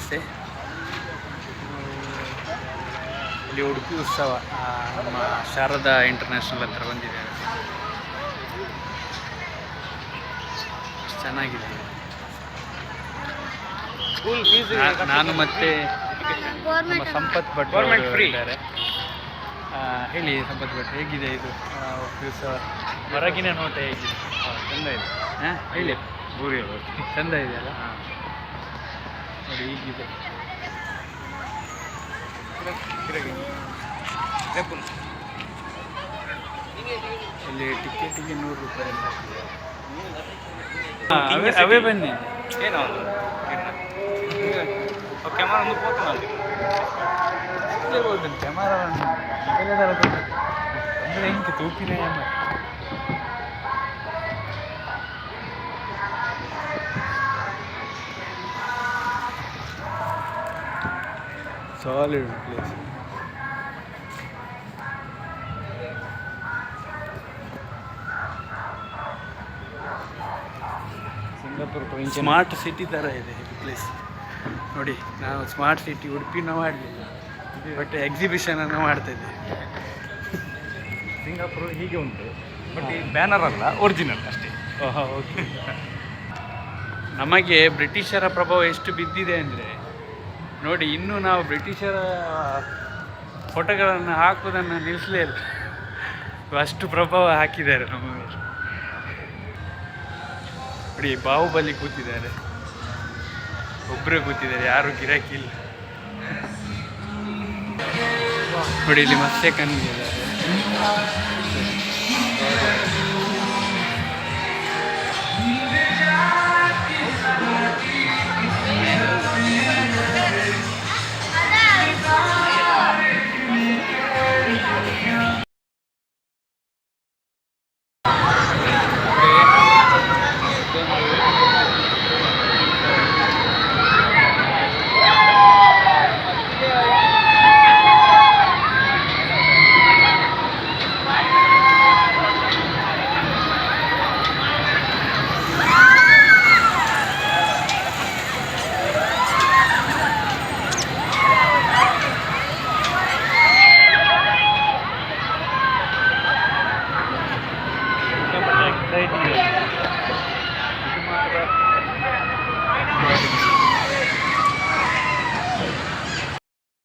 ನಮಸ್ತೆ. ಇಲ್ಲಿ ಉಡುಪಿ ಉತ್ಸವ ನಮ್ಮ ಶಾರದಾ ಇಂಟರ್ನ್ಯಾಷನಲ್ ಹತ್ರ ಬಂದಿದ್ದೇವೆ. ಚೆನ್ನಾಗಿದೆ. ನಾನು ಮತ್ತೆ ನಮ್ಮ ಸಂಪತ್ ಭಟ್ ಇದ್ದಾರೆ. ಹೇಳಿ ಸಂಪತ್ ಭಟ್, ಹೇಗಿದೆ ಇದು ಉತ್ಸವ? ಹೊರಗಿನ ನೋಟ ಹೇಗಿದೆ? ಚೆಂದ ಇದೆ. ಹಾಂ ಹೇಳಿ. ಚೆಂದ ಇದೆಯಲ್ಲ? ನೋಡಿ ಹೀಗಿದೆ. ಇಲ್ಲಿ ಟಿಕೆಟಿಗೆ 100 ರೂಪಾಯಿ ಅಂತ. ಅವೇ ಬನ್ನಿ. ಏನು ಕ್ಯಾಮರಾ ಒಂದು ಹೋಗ್ತಾನೆ ಕ್ಯಾಮರಾವನ್ನು ಅಂದರೆ ಹಿಂಗೆ ತೂಪಿನೇ solid place. Singapore smart city ಥರ ಇದೆ ಈ ಪ್ಲೇಸ್ ನೋಡಿ. ನಾವು ಸ್ಮಾರ್ಟ್ ಸಿಟಿ ಉಡುಪಿನ ಮಾಡಲಿಲ್ಲ, ಬಟ್ ಎಕ್ಸಿಬಿಷನನ್ನು ಮಾಡ್ತಾಯಿದ್ದೆ. ಸಿಂಗಾಪುರ ಹೀಗೆ ಉಂಟು, ಬಟ್ ಈ ಬ್ಯಾನರ್ ಅಲ್ಲ, ಒರಿಜಿನಲ್ ಅಷ್ಟೇ. ಓಕೆ. ನಮಗೆ ಬ್ರಿಟಿಷರ ಪ್ರಭಾವ ಎಷ್ಟು ಬಿದ್ದಿದೆ ಅಂದರೆ ನೋಡಿ, ಇನ್ನೂ ನಾವು ಬ್ರಿಟಿಷರ ಫೋಟೋಗಳನ್ನು ಹಾಕುವುದನ್ನು ನಿಲ್ಲಿಸಲೇ ಇಲ್ಲ. ಅಷ್ಟು ಪ್ರಭಾವ ಹಾಕಿದ್ದಾರೆ ನಮ್ಮ ಮೇಲೆ. ನೋಡಿ, ಬಾಹುಬಲಿ ಕೂತಿದ್ದಾರೆ, ಒಬ್ಬರೇ ಕೂತಿದ್ದಾರೆ, ಯಾರು ಗಿರಾಕಿ ಇಲ್ಲ. ನೋಡಿ ಇಲ್ಲಿ ಮತ್ತೆ ಕಣ್ಣಿದ್ದಾರೆ.